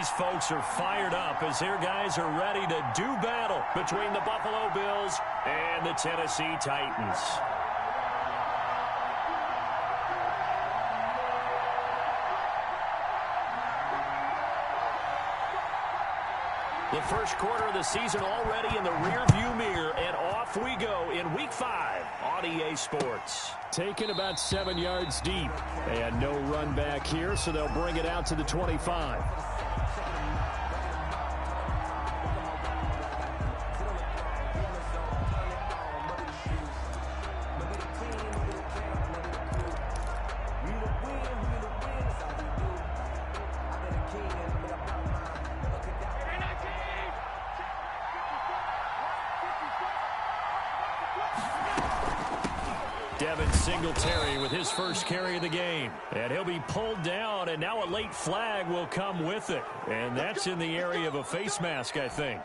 these folks are fired up as their guys are ready to do battle between the Buffalo Bills and the Tennessee Titans. The first quarter of the season already in the rearview mirror, and off we go in Week 5 on EA Sports. Taken about 7 yards deep, and no run back here, so they'll bring it out to the 25. Singletary with his first carry of the game. And he'll be pulled down, and now a late flag will come with it. And that's in the area of a face mask, I think.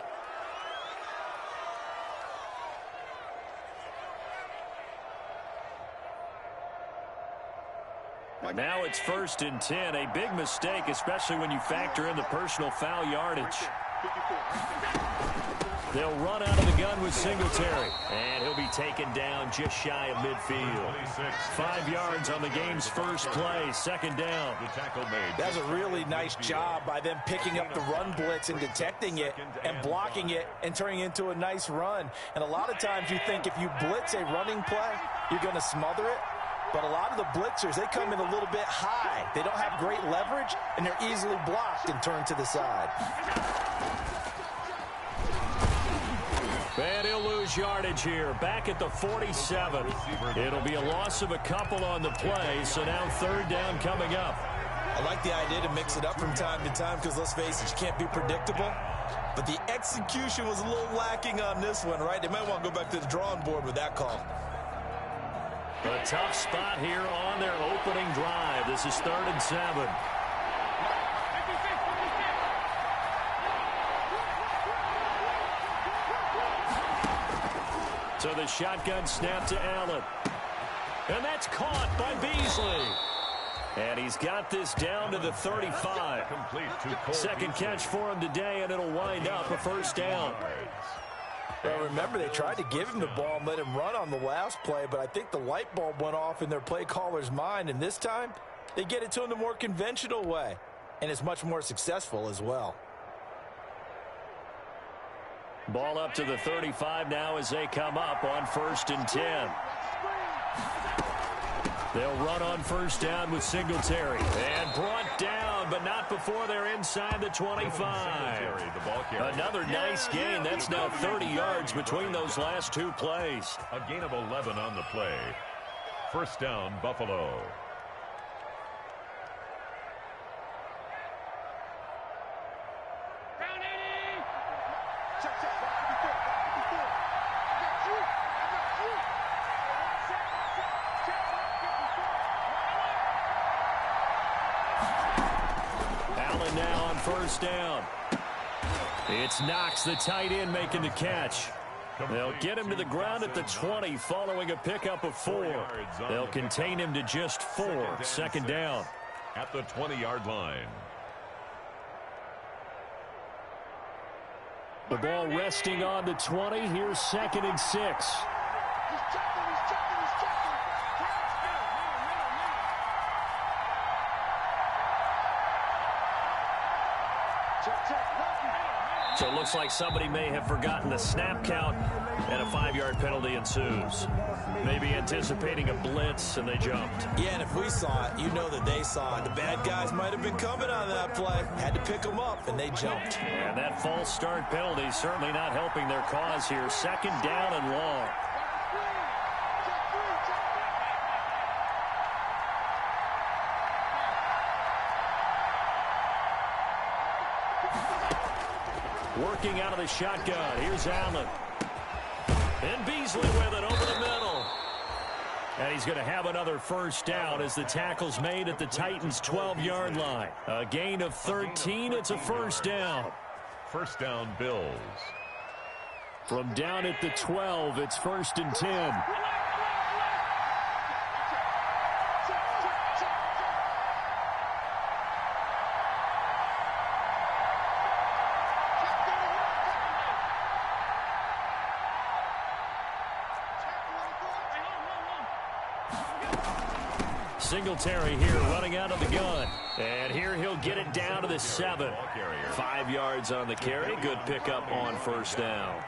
Now it's 1st and 10. A big mistake, especially when you factor in the personal foul yardage. They'll run out of the gun with Singletary. And he'll be taken down just shy of midfield. 5 yards on the game's first play. 2nd down. That's a really nice job by them picking up the run blitz and detecting it and blocking it and turning it into a nice run. And a lot of times you think if you blitz a running play, you're going to smother it. But a lot of the blitzers, they come in a little bit high. They don't have great leverage, and they're easily blocked and turned to the side. And he'll lose yardage here. Back at the 47. It'll be a loss of a couple on the play, so now 3rd down coming up. I like the idea to mix it up from time to time because, let's face it, you can't be predictable. But the execution was a little lacking on this one, right? They might want to go back to the drawing board with that call. A tough spot here on their opening drive. This is 3rd and 7. So the shotgun snap to Allen. And that's caught by Beasley. And he's got this down to the 35. Second catch for him today, and it'll wind up a 1st down. Well, remember, they tried to give him the ball and let him run on the last play, but I think the light bulb went off in their play caller's mind, and this time they get it to him the more conventional way, and it's much more successful as well. Ball up to the 35 now as they come up on 1st and 10. They'll run on 1st down with Singletary. And brought down, but not before they're inside the 25. Another nice gain. That's now 30 yards between those last 2 plays. A gain of 11 on the play. 1st down, Buffalo. Allen now on 1st down. It's Knox, the tight end, making the catch. They'll get him to the ground at the 20 following a pickup of 4. They'll contain him to just 4. 2nd down. At the 20-yard line. The ball resting on the 20. Here's 2nd and 6. So it looks like somebody may have forgotten the snap count, and a 5-yard penalty ensues. Maybe anticipating a blitz, and they jumped. Yeah, and if we saw it, you know that they saw it. The bad guys might have been coming on that play. Had to pick them up, and they jumped. And that false start penalty certainly not helping their cause here. 2nd down and long. Working out of the shotgun. Here's Allen. And Beasley with it over the middle. And he's going to have another 1st down as the tackle's made at the Titans' 12-yard line. A gain of 13. It's a 1st down. 1st down, Bills. From down at the 12, it's 1st and 10. Singletary here running out of the gun. And here he'll get it down to the 7. 5 yards on the carry. Good pickup on first down.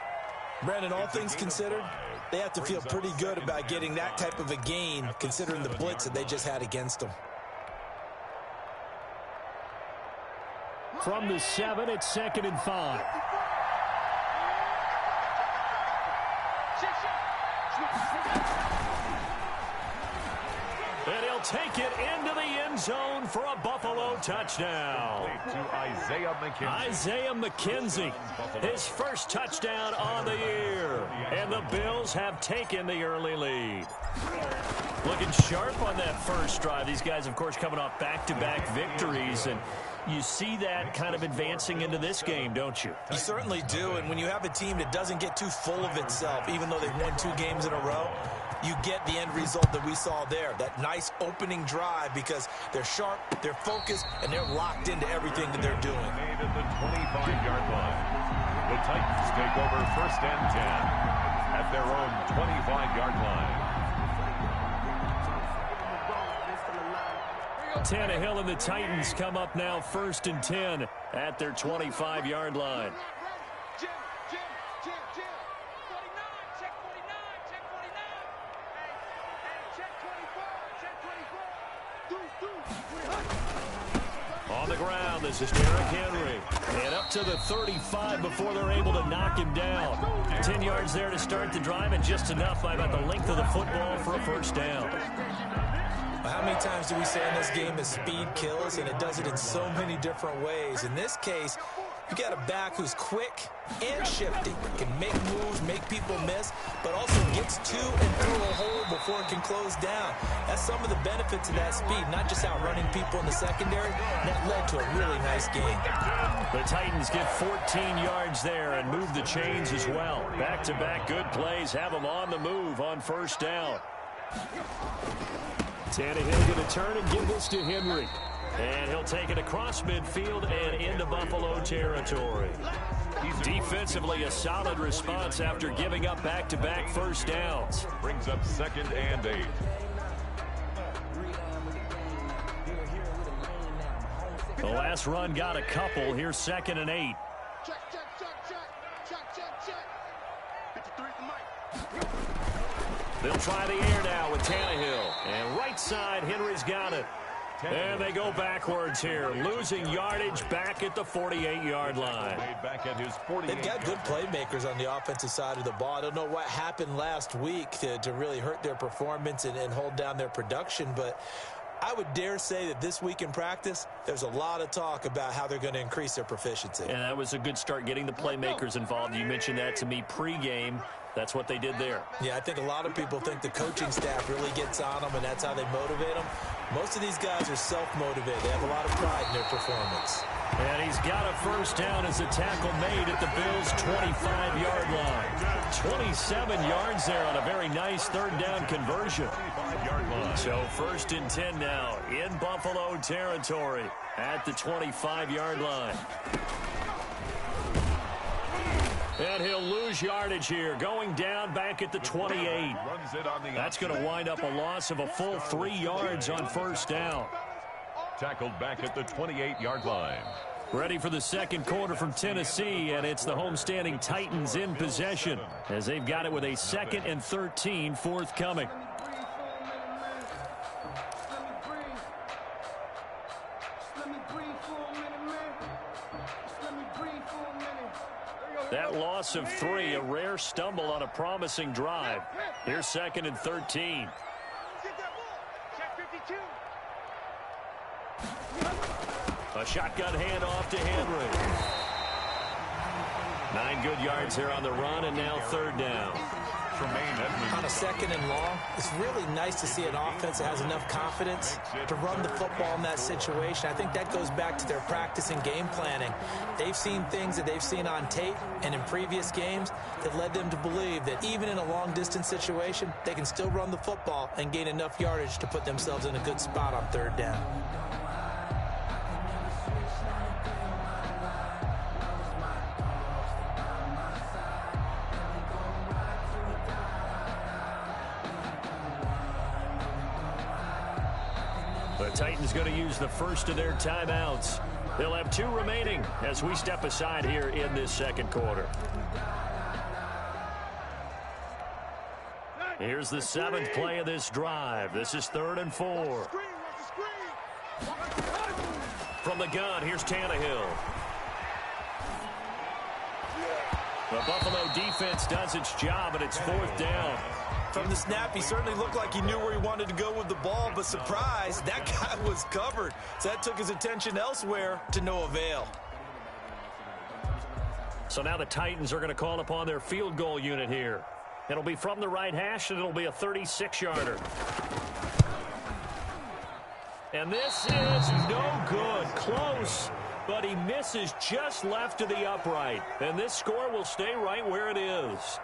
Brandon, all things considered, they have to feel pretty good about getting that type of a gain, considering the blitz that they just had against them. From the 7, it's 2nd and 5. And he'll take it into the end zone for a Buffalo touchdown. To Isaiah McKenzie, his first touchdown on the year. And the Bills have taken the early lead. Looking sharp on that first drive. These guys, of course, coming off back-to-back victories. And you see that kind of advancing into this game, don't you? You certainly do. And when you have a team that doesn't get too full of itself, even though they've won 2 games in a row, you get the end result that we saw there. That nice opening drive because they're sharp, they're focused, and they're locked into everything that they're doing. Made at the 25-yard line. The Titans take over 1st and 10 at their own 25-yard line. Tannehill and the Titans come up now 1st and 10 at their 25-yard line. On the ground, this is Derrick Henry. And up to the 35 before they're able to knock him down. 10 yards there to start the drive, and just enough by about the length of the football for a first down. How many times do we say in this game that speed kills, and it does it in so many different ways? In this case, you got a back who's quick and shifty, can make moves, make people miss, but also gets to and through a hole before it can close down. That's some of the benefits of that speed, not just outrunning people in the secondary. That led to a really nice game. The Titans get 14 yards there and move the chains as well. Back-to-back good plays have them on the move on first down. Tannehill going to turn and give this to Henry. And he'll take it across midfield and into Buffalo territory. Defensively, a solid response after giving up back-to-back first downs. Brings up 2nd and 8. The last run got a couple. Here's 2nd and 8. They'll try the air now with Tannehill. And right side, Henry's got it. And they go backwards here, losing yardage back at the 48-yard line. Back at his 48. They've got good playmakers on the offensive side of the ball. I don't know what happened last week to really hurt their performance and hold down their production, but I would dare say that this week in practice, there's a lot of talk about how they're going to increase their proficiency. And that was a good start getting the playmakers involved. You mentioned that to me pregame. That's what they did there. Yeah, I think a lot of people think the coaching staff really gets on them, and that's how they motivate them. Most of these guys are self-motivated. They have a lot of pride in their performance. And he's got a first down as a tackle made at the Bills' 25-yard line. 27 yards there on a very nice third down conversion. So 1st and 10 now in Buffalo territory at the 25-yard line. And he'll lose yardage here, going down back at the 28. That's going to wind up a loss of a full 3 yards on first down. Tackled back at the 28-yard line. Ready for the second quarter from Tennessee, and it's the homestanding Titans in possession as they've got it with a 2nd and 13 forthcoming. That loss of 3, a rare stumble on a promising drive. Here's 2nd and 13. A shotgun handoff to Henry. 9 good yards here on the run, and now 3rd down. On a 2nd and long, it's really nice to see an offense that has enough confidence to run the football in that situation. I think that goes back to their practice and game planning. They've seen things that they've seen on tape and in previous games that led them to believe that even in a long-distance situation, they can still run the football and gain enough yardage to put themselves in a good spot on 3rd down. Titans going to use the first of their timeouts. They'll have 2 remaining as we step aside here in this second quarter. Here's the 7th play of this drive. This is 3rd and 4. From the gun, here's Tannehill. The Buffalo defense does its job, and it's 4th down. From the snap, he certainly looked like he knew where he wanted to go with the ball, but surprise, that guy was covered. So that took his attention elsewhere to no avail. So now the Titans are going to call upon their field goal unit here. It'll be from the right hash, and it'll be a 36-yarder. And this is no good. Close, but he misses just left to the upright. And this score will stay right where it is.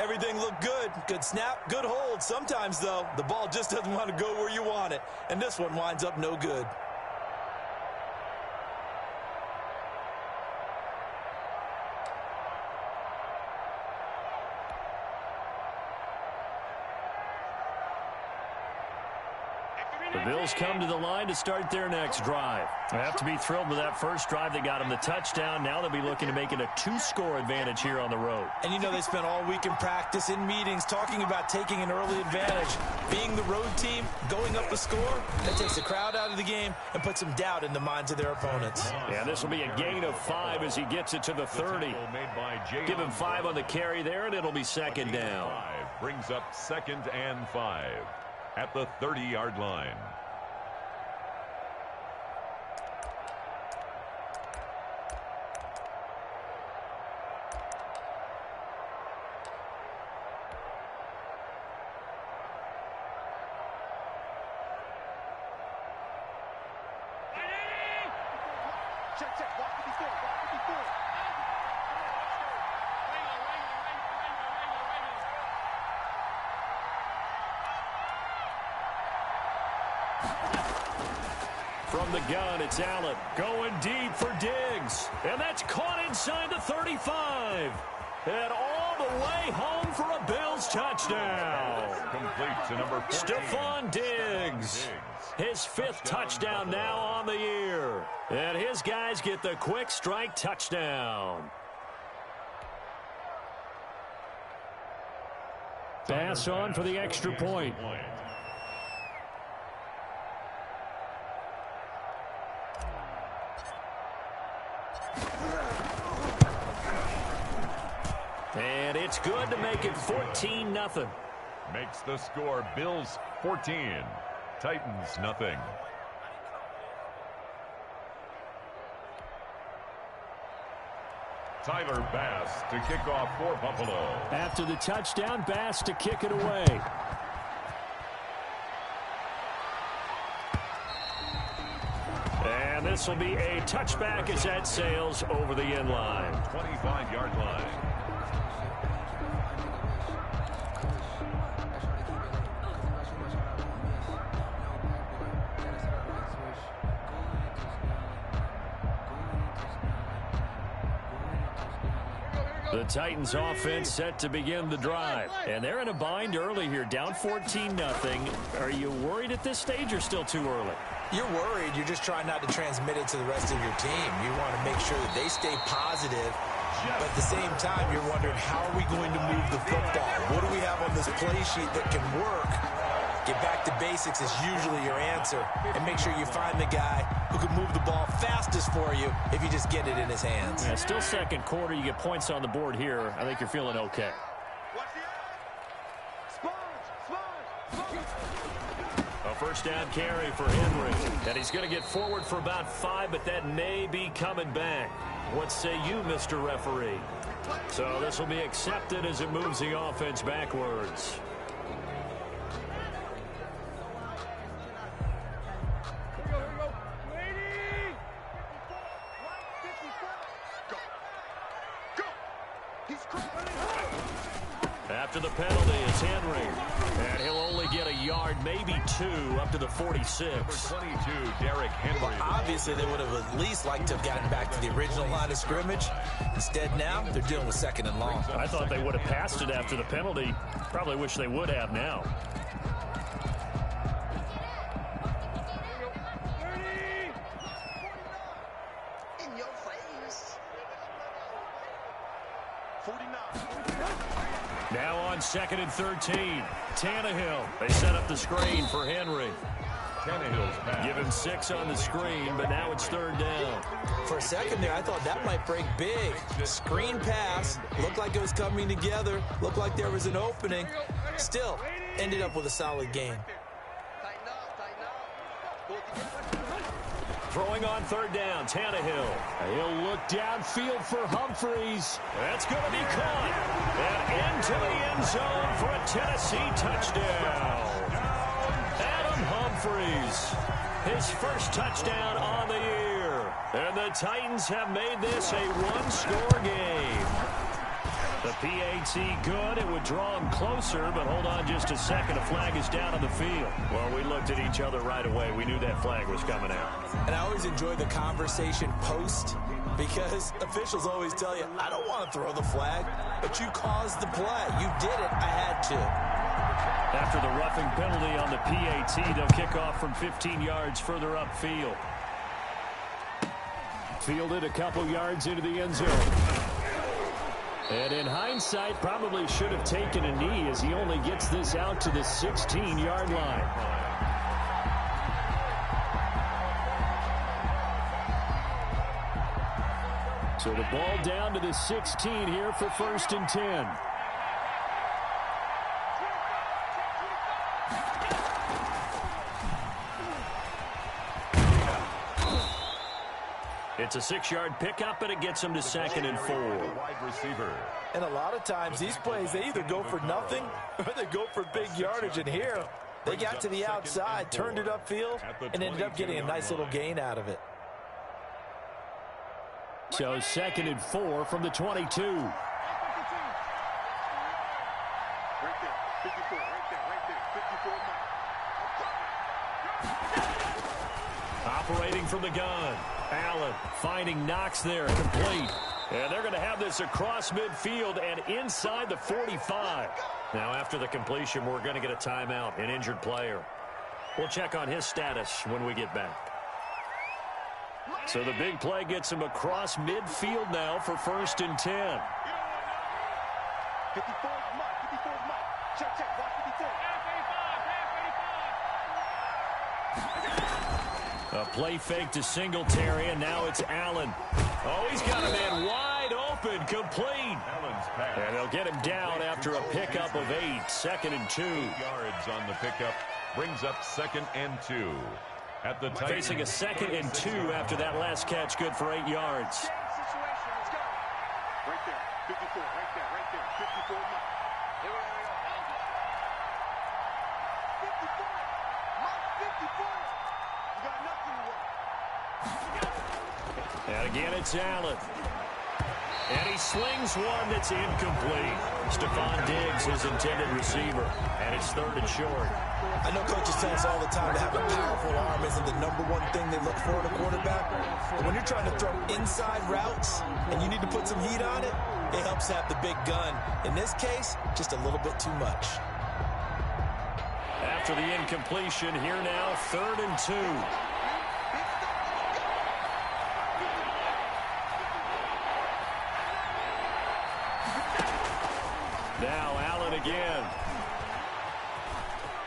Everything looked good. Good snap, good hold. Sometimes, though, the ball just doesn't want to go where you want it. And this one winds up no good. The Bills come to the line to start their next drive. They have to be thrilled with that first drive that got them the touchdown. Now they'll be looking to make it a 2-score advantage here on the road. And you know they spent all week in practice, in meetings, talking about taking an early advantage. Being the road team, going up the score, that takes the crowd out of the game and puts some doubt in the minds of their opponents. Yeah, this will be a gain of 5 as he gets it to the 30. Give him 5 on the carry there, and it'll be 2nd down. Brings up 2nd and 5 at the 30-yard line. From the gun, it's Allen going deep for Diggs. And that's caught inside the 35. And all the way home for a Bills touchdown. Complete to number 14. Stephon Diggs. His 5th touchdown now on the year. And his guys get the quick strike touchdown. Pass on for the extra point. And it's good to make it 14-0. Makes the score Bills 14, Titans nothing. Tyler Bass to kick off for Buffalo. After the touchdown, Bass to kick it away. And this will be a touchback as that sails over the end line. 25-yard line. The Titans offense set to begin the drive. And they're in a bind early here, down 14-0. Are you worried at this stage or still too early? You're worried. You're just trying not to transmit it to the rest of your team. You want to make sure that they stay positive. But at the same time, you're wondering, how are we going to move the football? What do we have on this play sheet that can work? Get back to basics is usually your answer. And make sure you find the guy who can move the ball fastest for you if you just get it in his hands. Yeah, still second quarter. You get points on the board here. I think you're feeling okay. A first down carry for Henry. And he's going to get forward for about 5, but that may be coming back. What say you, Mr. Referee? So this will be accepted as it moves the offense backwards. After the penalty, it's Henry. And he'll only get a yard, maybe 2, up to the 46. Number 22, Derrick Henry. Well, obviously, they would have at least liked to have gotten back to the original line of scrimmage. Instead, now, they're dealing with 2nd and long. I thought they would have passed it after the penalty. Probably wish they would have now. Now on 2nd and 13. Tannehill. They set up the screen for Henry. Tannehill's pass. Give him 6 on the screen, but now it's 3rd down. For a second there, I thought that might break big. Screen pass. Looked like it was coming together. Looked like there was an opening. Still, ended up with a solid gain. Throwing on 3rd down, Tannehill. He'll look downfield for Humphreys. That's going to be caught. And into the end zone for a Tennessee touchdown. Adam Humphreys, his first touchdown on the year. And the Titans have made this a one-score game. The PAT good. It would draw him closer, but hold on just a second. A flag is down on the field. Well, we looked at each other right away. We knew that flag was coming out. And I always enjoy the conversation post because officials always tell you, I don't want to throw the flag, but you caused the play. You did it. I had to. After the roughing penalty on the PAT, they'll kick off from 15 yards further upfield. Fielded a couple yards into the end zone. And in hindsight, probably should have taken a knee as he only gets this out to the 16-yard line. So the ball down to the 16 here for 1st and 10. It's a 6-yard pickup, and it gets him to 2nd and 4. Wide receiver. And a lot of times, these plays, they either go for nothing or they go for big yardage. And here, they got to the outside, turned it upfield, and ended up getting a nice little gain out of it. So 2nd and 4 from the 22. Right there, 54, right there, 54. Operating from the gun. Allen finding Knox there, complete. And they're going to have this across midfield and inside the 45. Now after the completion, we're going to get a timeout, an injured player. We'll check on his status when we get back. So the big play gets him across midfield now for 1st and 10. 54 is Mike, 54 is Mike. Check, watch 54. A play fake to Singletary, and now it's Allen. Oh, he's got a man wide open, complete. And they'll get him down after a pickup of 8, 2nd and 2. 8 yards on the pickup brings up 2nd and 2. At the Facing a 2nd and 2 after that last catch, good for 8 yards. Right there, 54, right there, 54, Mike. Here we go. 54, Mike, 54. You got nothing to work. And again, it's Allen. And he slings one that's incomplete. Stephon Diggs, his intended receiver. And it's 3rd and short. I know coaches tell us all the time to have a powerful arm isn't the #1 thing they look for in a quarterback. But when you're trying to throw inside routes and you need to put some heat on it, it helps have the big gun. In this case, just a little bit too much. After the incompletion, here now, 3rd and 2. Now Allen again.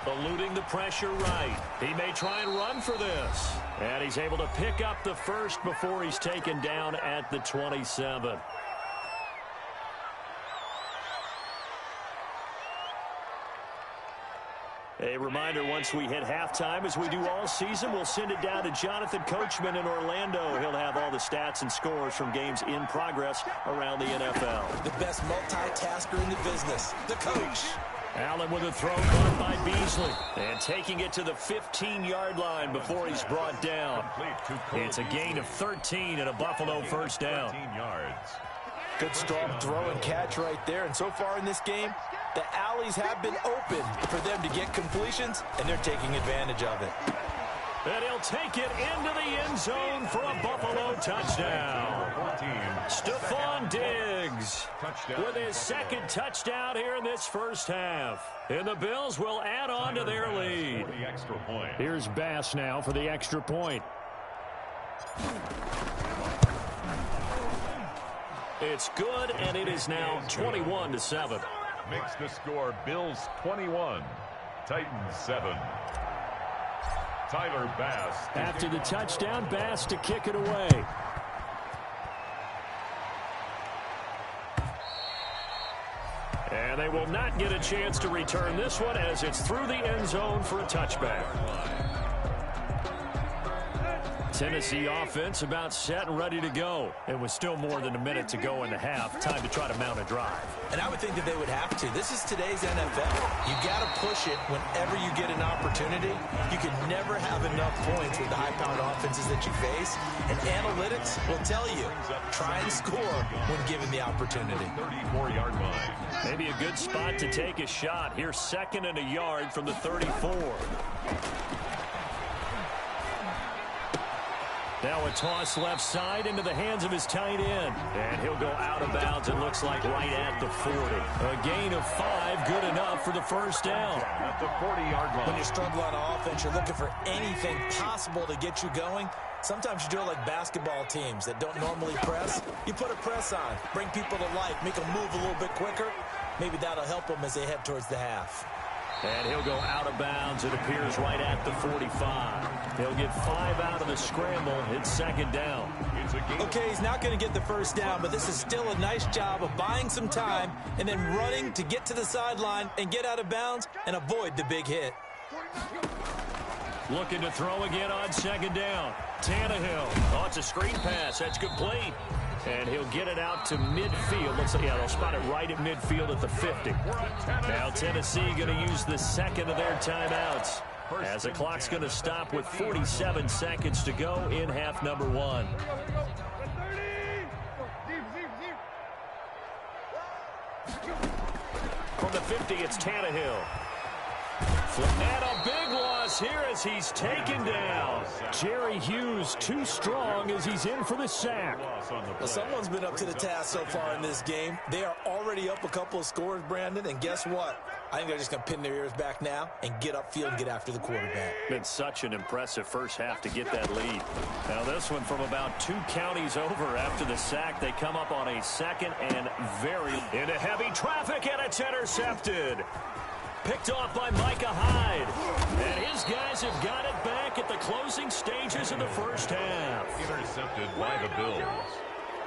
Eluding the pressure right. He may try and run for this. And he's able to pick up the first before he's taken down at the 27. A reminder, once we hit halftime, as we do all season, we'll send it down to Jonathan Coachman in Orlando. He'll have all the stats and scores from games in progress around the NFL. The best multitasker in the business, the coach. Allen with a throw caught by Beasley. And taking it to the 15-yard line before he's brought down. It's a gain of 13 and a Buffalo first down. 13 yards. Good strong throw and catch right there. And so far in this game, the alleys have been open for them to get completions, and they're taking advantage of it. And he'll take it into the end zone for a Buffalo touchdown. Stephon Diggs with his 2nd touchdown here in this first half. And the Bills will add on to their lead. Here's Bass now for the extra point. It's good, and it is now 21-7. Makes the score Bills 21, Titans 7. Tyler Bass. After the touchdown, Bass to kick it away. And they will not get a chance to return this one as it's through the end zone for a touchback. Tennessee offense about set and ready to go. It was still more than a minute to go in the half. Time to try to mount a drive. And I would think that they would have to. This is today's NFL. You got to push it whenever you get an opportunity. You can never have enough points with the high-powered offenses that you face. And analytics will tell you, try and score when given the opportunity. 34-yard line. Maybe a good spot to take a shot. Here's 2nd and a yard from the 34. Now a toss left side into the hands of his tight end. And he'll go out of bounds, it looks like, right at the 40. A gain of 5, good enough for the first down. At the 40-yard line. When you struggle on offense, you're looking for anything possible to get you going. Sometimes you do it like basketball teams that don't normally press. You put a press on, bring people to life, make them move a little bit quicker. Maybe that'll help them as they head towards the half. And he'll go out of bounds, it appears, right at the 45. He'll get 5 out of the scramble. It's 2nd down. Okay, he's not going to get the first down, but this is still a nice job of buying some time and then running to get to the sideline and get out of bounds and avoid the big hit. Looking to throw again on 2nd down. Tannehill. Oh, it's a screen pass. That's complete. And he'll get it out to midfield. Looks like, yeah, they'll spot it right at midfield at the 50. Now Tennessee going to use the 2nd of their timeouts, as the clock's going to stop with 47 seconds to go in half number 1. From the 50, it's Tannehill. And a big loss here as he's taken down. Jerry Hughes too strong as he's in for the sack. Well, someone's been up to the task so far in this game. They are already up a couple of scores, Brandon, and guess what? I think they're just going to pin their ears back now and get upfield and get after the quarterback. Been such an impressive first half to get that lead. Now this one from about 2 counties over after the sack. They come up on a 2nd and very into heavy traffic, and it's intercepted. Picked off by Micah Hyde. And his guys have got it back at the closing stages of the first half. Intercepted by the Bills.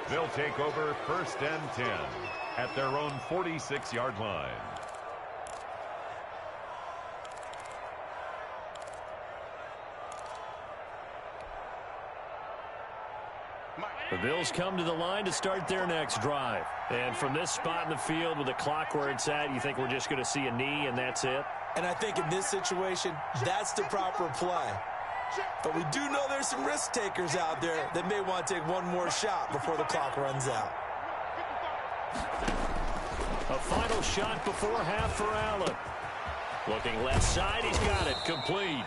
They'll take over 1st and 10 at their own 46-yard line. The Bills come to the line to start their next drive. And from this spot in the field with the clock where it's at, you think we're just going to see a knee and that's it? And I think in this situation, that's the proper play. But we do know there's some risk takers out there that may want to take one more shot before the clock runs out. A final shot before half for Allen. Looking left side, he's got it complete.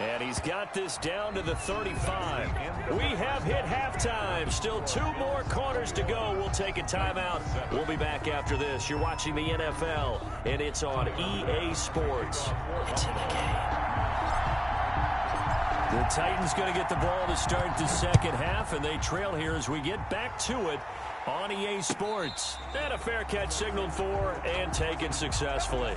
And he's got this down to the 35. We have hit halftime. Still 2 more quarters to go. We'll take a timeout. We'll be back after this. You're watching the NFL, and it's on EA Sports. It's in the game. The Titans going to get the ball to start the second half, and they trail here as we get back to it on EA Sports. And a fair catch signaled for and taken successfully.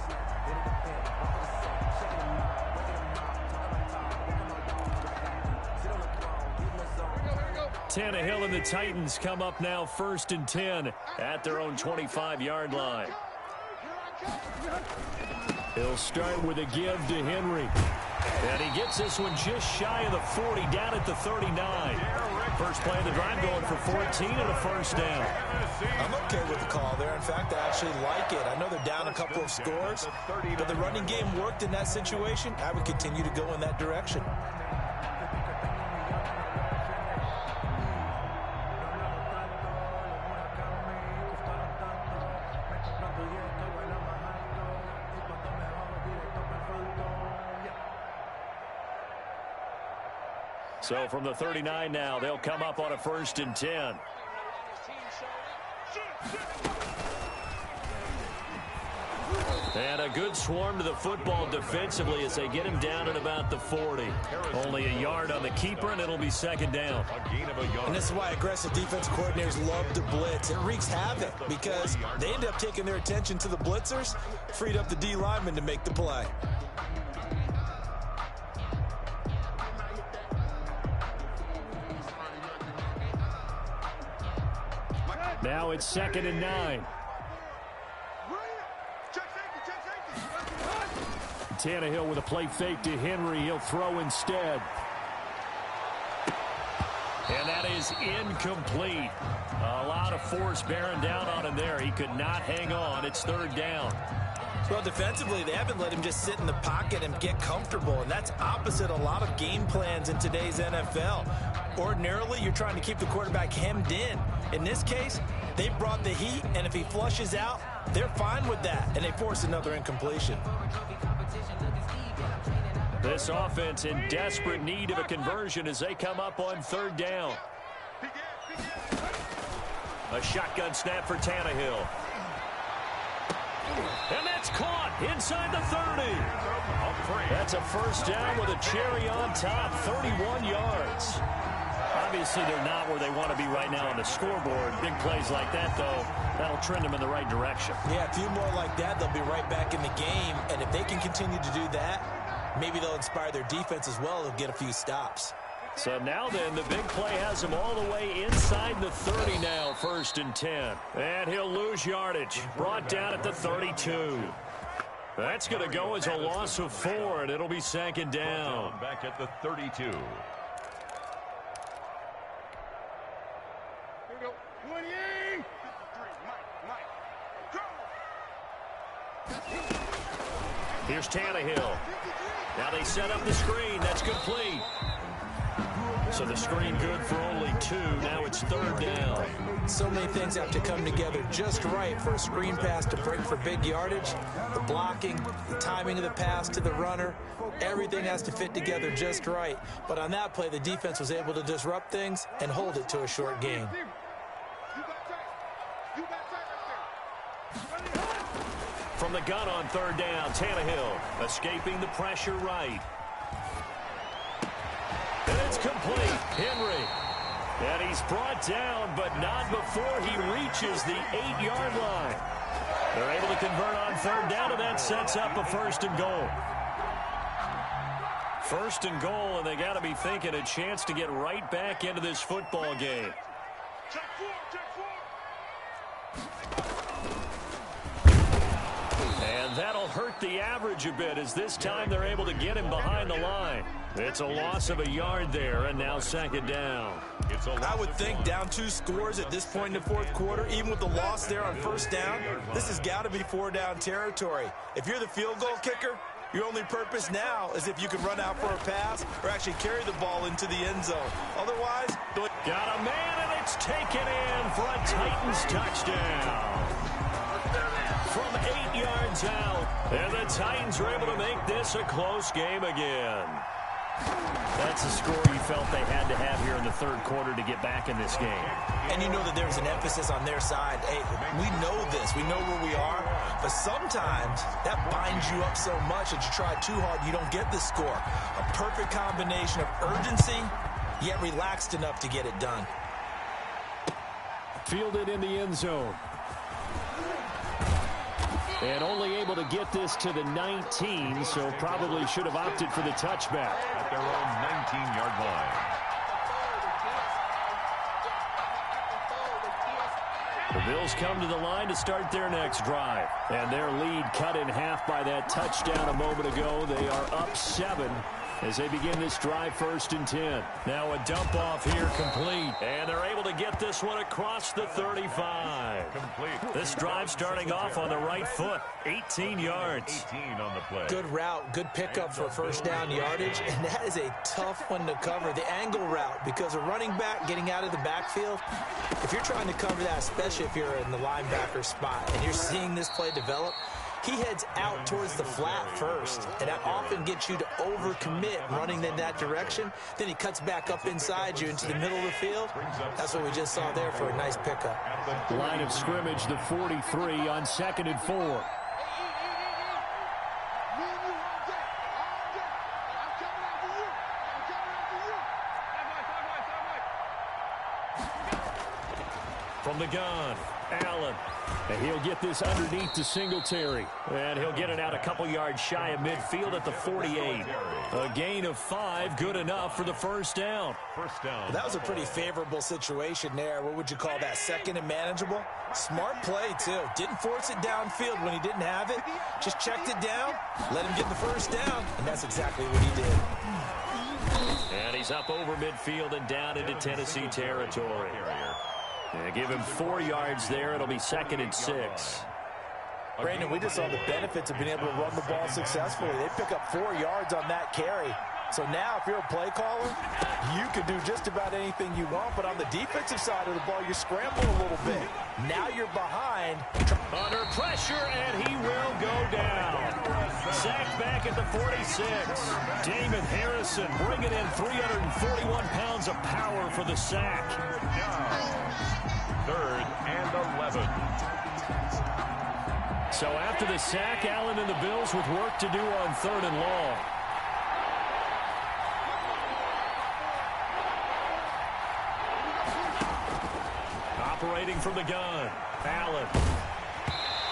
Tannehill and the Titans come up now 1st and 10 at their own 25-yard line. He'll start with a give to Henry. And he gets this one just shy of the 40, down at the 39. First play of the drive going for 14 and a first down. I'm okay with the call there. In fact, I actually like it. I know they're down a couple of scores, but the running game worked in that situation. I would continue to go in that direction. So from the 39 now, they'll come up on a 1st and 10. And a good swarm to the football defensively as they get him down at about the 40. Only a yard on the keeper, and it'll be second down. A gain of a yard. And this is why aggressive defense coordinators love to blitz. It wreaks havoc because they end up taking their attention to the blitzers, freed up the D lineman to make the play. Now it's 2nd and 9. Tannehill with a play fake to Henry. He'll throw instead. And that is incomplete. A lot of force bearing down on him there. He could not hang on. It's 3rd down. Well, defensively, they haven't let him just sit in the pocket and get comfortable, and that's opposite a lot of game plans in today's NFL. Ordinarily, you're trying to keep the quarterback hemmed in. In this case, they brought the heat, and if he flushes out, they're fine with that, and they force another incompletion. This offense in desperate need of a conversion as they come up on 3rd down. A shotgun snap for Tannehill. And that's caught inside the 30. That's a 1st down with a cherry on top, 31 yards. Obviously, they're not where they want to be right now on the scoreboard. Big plays like that, though, that'll trend them in the right direction. Yeah, a few more like that, they'll be right back in the game. And if they can continue to do that, maybe they'll inspire their defense as well and get a few stops. So now then, the big play has him all the way inside the 30 now, 1st and 10. And he'll lose yardage. Brought down at the 32. That's going to go as a loss of 4, and it'll be 2nd down. Back at the 32. Here's Tannehill. Now they set up the screen. That's complete. So the screen good for only 2. Now it's 3rd down. So many things have to come together just right for a screen pass to break for big yardage. The blocking, the timing of the pass to the runner, everything has to fit together just right. But on that play, the defense was able to disrupt things and hold it to a short gain. From the gun on 3rd down, Tannehill escaping the pressure right. And it's complete. Henry. And he's brought down, but not before he reaches the 8-yard line. They're able to convert on 3rd down, and that sets up a 1st and goal. 1st and goal, and they got to be thinking a chance to get right back into this football game. And that'll hurt the average a bit as this time they're able to get him behind the line. It's a loss of a yard there, and now 2nd down. I would think down 2 scores at this point in the 4th quarter, even with the loss there on 1st down, this has got to be 4-down territory. If you're the field goal kicker, your only purpose now is if you can run out for a pass or actually carry the ball into the end zone. Otherwise, got a man, and it's taken in for a Titans touchdown. From 8 yards out, and the Titans are able to make this a close game again. That's a score you felt they had to have here in the 3rd quarter to get back in this game. And you know that there's an emphasis on their side. Hey, we know this. We know where we are. But sometimes that binds you up so much that you try too hard, you don't get the score. A perfect combination of urgency, yet relaxed enough to get it done. Fielded in the end zone. And only able to get this to the 19, so probably should have opted for the touchback. At their own 19-yard line. The Bills come to the line to start their next drive. And their lead cut in half by that touchdown a moment ago. They are up 7 as they begin this drive, 1st and 10. Now a dump off here complete. And they're able to get this one across the 35. Complete. This drive starting off on the right foot. 18 yards. 18 on the play. Good route, good pickup for 1st down yardage, and that is a tough one to cover. The angle route, because a running back getting out of the backfield, if you're trying to cover that, especially if you're in the linebacker spot, and you're seeing this play develop, he heads out towards the flat first, and that often gets you to overcommit running in that direction. Then he cuts back up inside you into the middle of the field. That's what we just saw there for a nice pickup. Line of scrimmage, the 43 on 2nd and 4. From the gun, Allen. And he'll get this underneath to Singletary. And he'll get it out a couple yards shy of midfield at the 48. A gain of 5, good enough for the first down. Well, that was a pretty favorable situation there. What would you call that? Second and manageable? Smart play, too. Didn't force it downfield when he didn't have it. Just checked it down, let him get the first down, and that's exactly what he did. And he's up over midfield and down into Tennessee territory. Yeah, give him 4 yards there. It'll be 2nd and 6. Brandon, we just saw the benefits of being able to run the ball successfully. They pick up 4 yards on that carry. So now, if you're a play caller, you can do just about anything you want. But on the defensive side of the ball, you scramble a little bit. Now you're behind. Under pressure, and he will go down. Sacked back at the 46. Damon Harrison bringing in 341 pounds of power for the sack. 3rd and 11. So after the sack, Allen and the Bills with work to do on 3rd and long. Operating from the gun, Allen.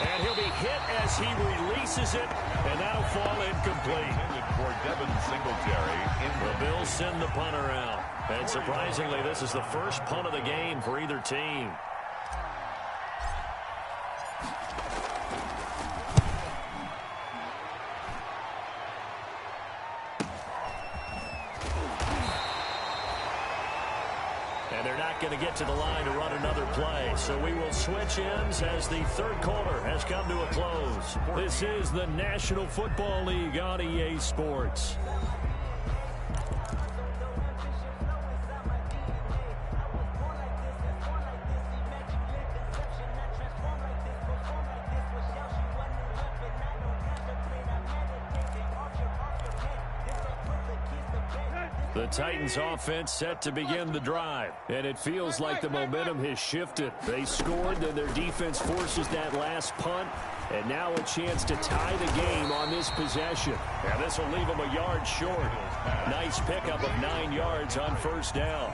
And he'll be hit as he releases it, and that'll fall incomplete. For Devin Singletary. The Bills send the punter out. And surprisingly, this is the first punt of the game for either team. And they're not going to get to the line to run another play. So we will switch ends as the 3rd quarter has come to a close. This is the National Football League on EA Sports. The Titans offense set to begin the drive, and it feels like the momentum has shifted. They scored, then their defense forces that last punt, and now a chance to tie the game on this possession. And this will leave them a yard short. Nice pickup of 9 yards on 1st down.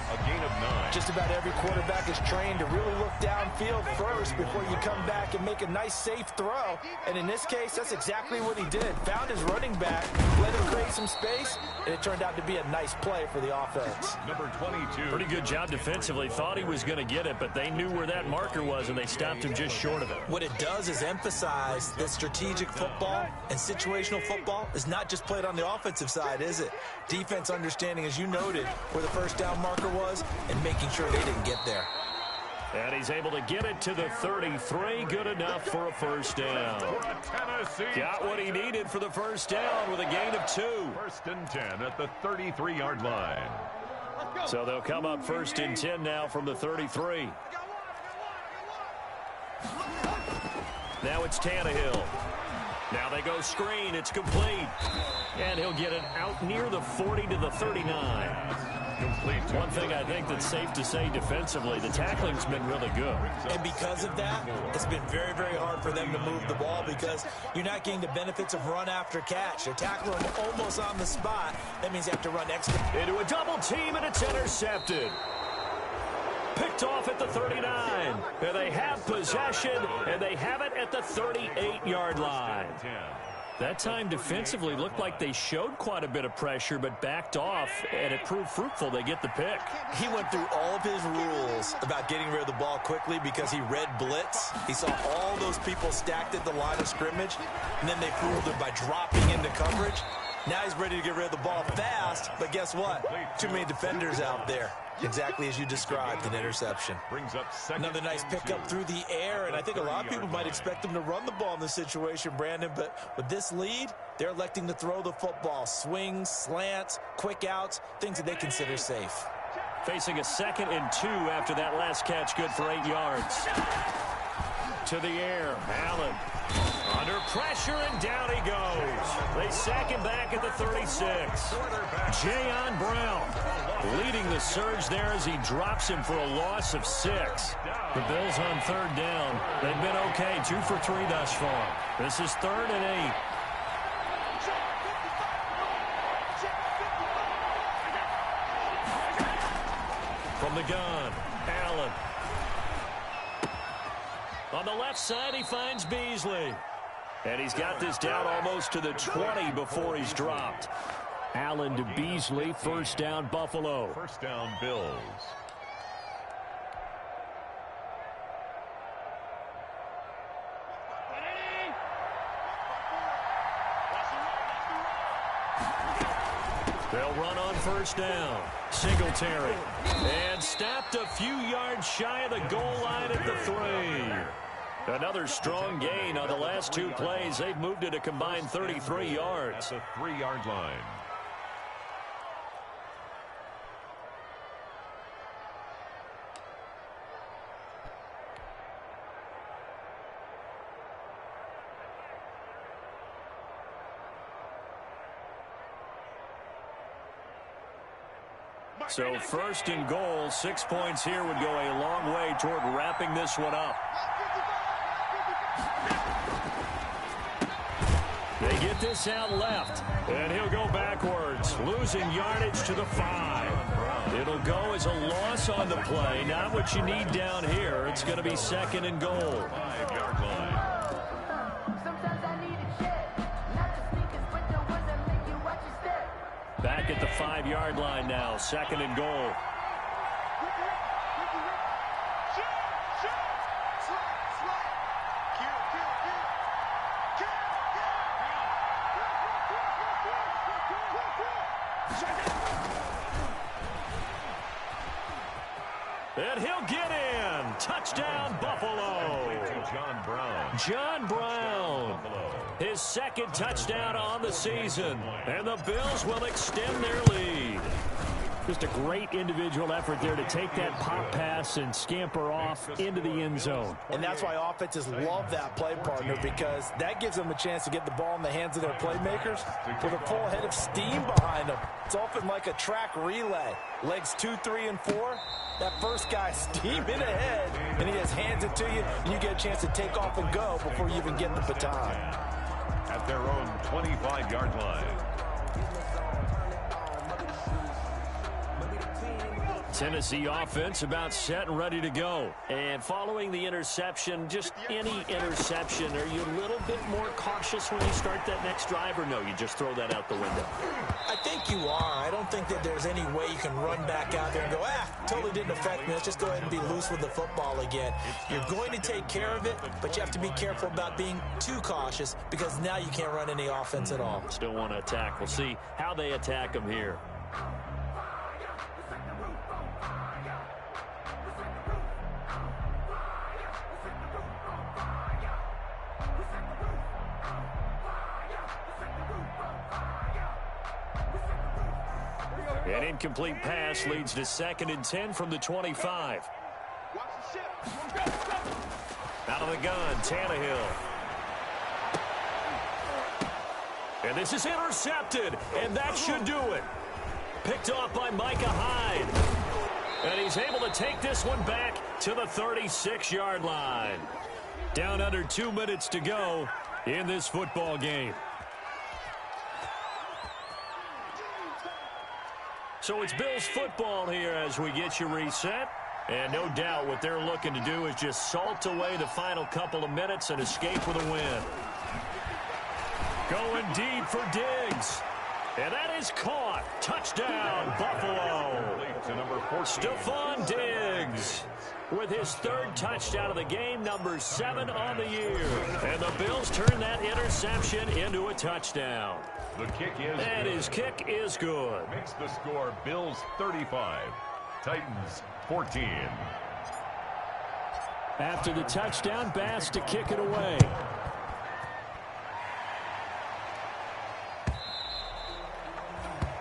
A gain of 9. Just about every quarterback is trained to really look downfield first before you come back and make a nice, safe throw. And in this case, that's exactly what he did. Found his running back, let him create some space, and it turned out to be a nice play for the offense. Number 22. Pretty good job defensively. Thought he was going to get it, but they knew where that marker was, and they stopped him just short of it. What it does is emphasize that strategic football and situational football is not just played on the offensive side, is it? Defense understanding, as you noted, where the first down marker was and making sure they didn't get there. And he's able to get it to the 33. Good enough for a first down. Got what he needed for the first down with a gain of 2. 1st and 10 at the 33-yard line. So they'll come up 1st and 10 now from the 33. Now it's Tannehill. Now they go screen. It's complete. And he'll get it out near the 40 to the 39. One thing I think that's safe to say defensively, the tackling's been really good. And because of that, it's been very, very hard for them to move the ball because you're not getting the benefits of run after catch. They're tackling them almost on the spot. That means they have to run extra. Into a double team, and it's intercepted. Picked off at the 39. And they have possession, and they have it at the 38-yard line. That time defensively looked like they showed quite a bit of pressure but backed off, and it proved fruitful. They get the pick. He went through all of his rules about getting rid of the ball quickly because he read blitz. He saw all those people stacked at the line of scrimmage, and then they fooled him by dropping into coverage. Now he's ready to get rid of the ball fast, but guess what? Too many defenders out there. Exactly as you described, an interception. Brings up another nice pickup through the air, and I think a lot of people might expect him to run the ball in this situation, Brandon, but with this lead, they're electing to throw the football. Swings, slants, quick outs, things that they consider safe. Facing a 2nd and 2 after that last catch, good for 8 yards. To the air, Allen. Under pressure, and down he goes. They sack him back at the 36. Jayon Brown leading the surge there as he drops him for a loss of 6. The Bills on 3rd down. They've been okay, 2 for 3 thus far. This is 3rd and 8. From the gun, Allen. On the left side, he finds Beasley. And he's got this down almost to the 20 before he's dropped. Allen to Beasley, first down, Buffalo. First down, Bills. They'll run on first down. Singletary. And stopped a few yards shy of the goal line at the 3. Another strong gain on the last 2 plays. They've moved it a combined 33 yards. At the 3-yard line. So first and goal, 6 points here would go a long way toward wrapping this one up. They get this out left, and he'll go backwards, losing yardage to the 5. It'll go as a loss on the play, not what you need down here. It's going to be second and goal. 5-yard line. Back at the 5-yard line now, second and goal. And he'll get in. Touchdown, Buffalo. John Brown. John Brown. His second touchdown on the season. And the Bills will extend their lead. Just a great individual effort there to take that pop pass and scamper off into the end zone. And that's why offenses love that play, partner, because that gives them a chance to get the ball in the hands of their playmakers with a full head of steam behind them. It's often like a track relay. Legs 2, 3, and 4. That first guy steaming ahead, and he just hands it to you, and you get a chance to take off and go before you even get the baton. At their own 25-yard line. Tennessee offense about set and ready to go. And following the interception, just any interception, are you a little bit more cautious when you start that next drive, or no, you just throw that out the window? I think you are. I don't think that there's any way you can run back out there and go, totally didn't affect me. Let's just go ahead and be loose with the football again. You're going to take care of it, but you have to be careful about being too cautious because now you can't run any offense at all. Still want to attack. We'll see how they attack them here. An incomplete pass leads to 2nd and 10 from the 25. Out of the gun, Tannehill. And this is intercepted, and that should do it. Picked off by Micah Hyde. And he's able to take this one back to the 36-yard line. Down under 2 minutes to go in this football game. So it's Bills football here as we get you reset. And no doubt what they're looking to do is just salt away the final couple of minutes and escape with a win. Going deep for Diggs. And that is caught. Touchdown, Buffalo. Stephon Diggs with his 3rd touchdown of the game, number 7 on the year. And the Bills turn that interception into a touchdown. The kick is and good. His kick is good. Makes the score Bills 35, Titans 14. After the touchdown, Bass to kick it away.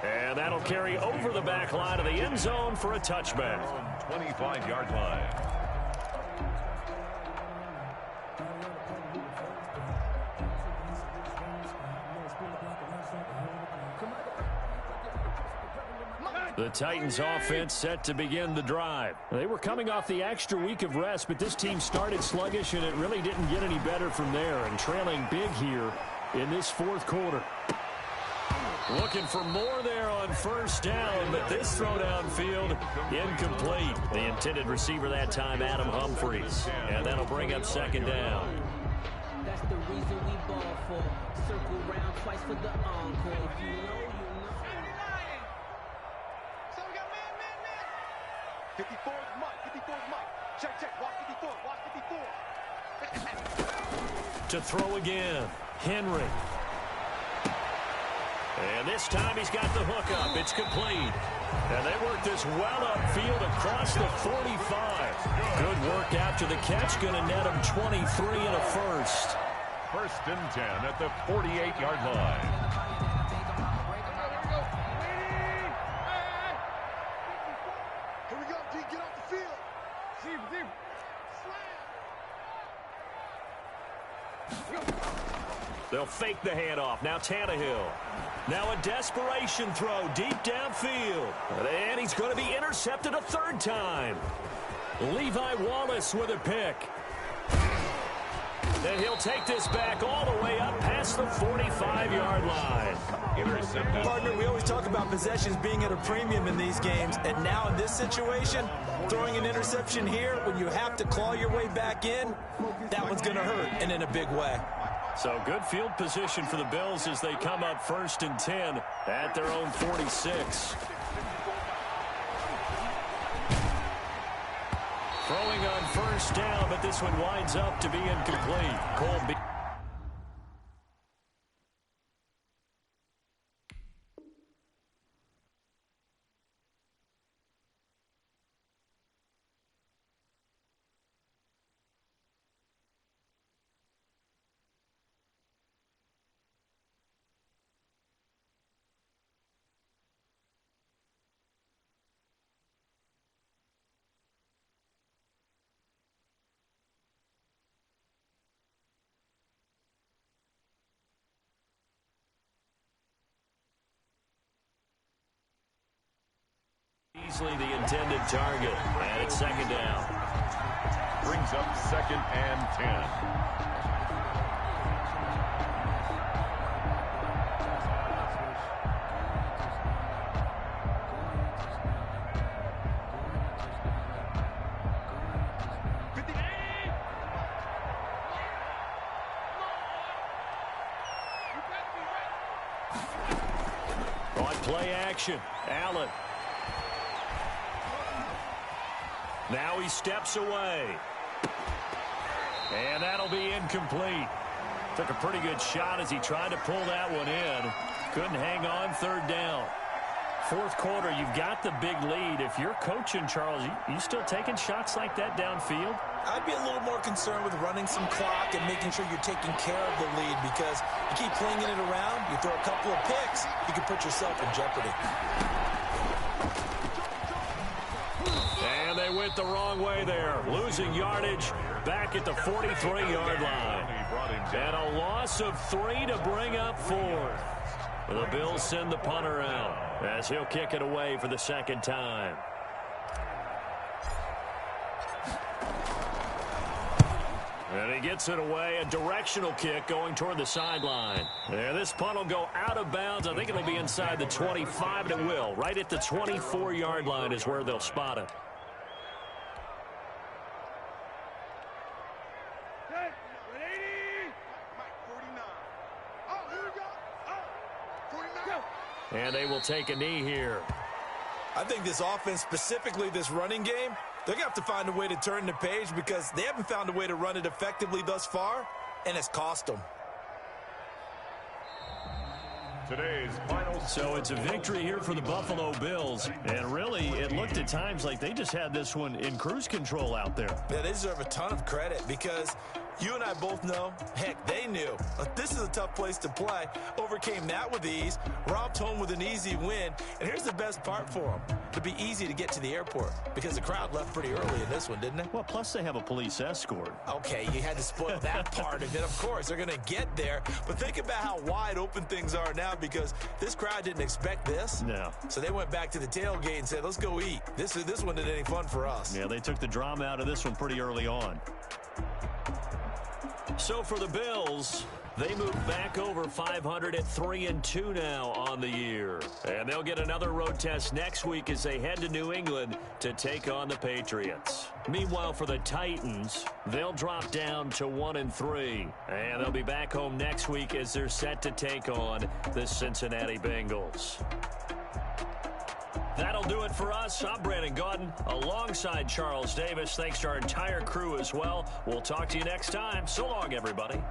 And that'll carry over the back line of the end zone for a touchback. 25-yard line. The Titans offense set to begin the drive. They were coming off the extra week of rest, but this team started sluggish, and it really didn't get any better from there, and trailing big here in this 4th quarter. Looking for more there on first down, but this throw downfield incomplete. The intended receiver that time, Adam Humphries. And that'll bring up second down. That's the reason we ball for. Circle round twice for the encore. If you know, you know. So we got man. 54 is Mike. 54 is Mike. Check. Watch 54. Watch 54. To throw again, Henry. And this time he's got the hook up. It's complete. And they work this well upfield across the 45. Good work after the catch. Going to net him 23 and a first. First and 10 at the 48-yard line. Here we go, D. Get off the field. Deep. They'll fake the handoff. Now Tannehill. Now a desperation throw deep downfield. And he's going to be intercepted a third time. Levi Wallace with a pick. And he'll take this back all the way up past the 45-yard line. Intercepted. Partner, we always talk about possessions being at a premium in these games, and now in this situation, throwing an interception here when you have to claw your way back in, that one's going to hurt, and in a big way. So good field position for the Bills as they come up first and 10 at their own 46. Throwing on first down, but this one winds up to be incomplete. Colby. Easily the intended target, and it's second down. Brings up second and 10. On play action, Allen. Now he steps away. And that'll be incomplete. Took a pretty good shot as he tried to pull that one in. Couldn't hang on, third down. Fourth quarter, you've got the big lead. If you're coaching, Charles, you still taking shots like that downfield? I'd be a little more concerned with running some clock and making sure you're taking care of the lead, because you keep flinging it around, you throw a couple of picks, you can put yourself in jeopardy. And they went the wrong way there. Losing yardage back at the 43-yard line. And a loss of 3 to bring up 4. The Bills send the punter out as he'll kick it away for the second time. And he gets it away, a directional kick going toward the sideline. And this punt will go out of bounds. I think it'll be inside the 25, and it will. Right at the 24-yard line is where they'll spot it. And they will take a knee here. I think this offense, specifically this running game, they're going to have to find a way to turn the page, because they haven't found a way to run it effectively thus far, and it's cost them. Today's final. So it's a victory here for the Buffalo Bills. And really, it looked at times like they just had this one in cruise control out there. Yeah, they deserve a ton of credit, because you and I both know, heck, they knew. This is a tough place to play. Overcame that with ease. Robbed home with an easy win. And here's the best part for them. It'd be easy to get to the airport, because the crowd left pretty early in this one, didn't it? Well, plus they have a police escort. Okay, you had to spoil that part of it. Of course, they're going to get there. But think about how wide open things are now, because this crowd didn't expect this. No. So they went back to the tailgate and said, let's go eat. This one isn't any fun for us. Yeah, they took the drama out of this one pretty early on. So for the Bills, They move back over 500 at 3-2 now on the year. And they'll get another road test next week as they head to New England to take on the Patriots. Meanwhile, for the Titans, they'll drop down to 1-3. And they'll be back home next week as they're set to take on the Cincinnati Bengals. That'll do it for us. I'm Brandon Gaudin alongside Charles Davis. Thanks to our entire crew as well. We'll talk to you next time. So long, everybody.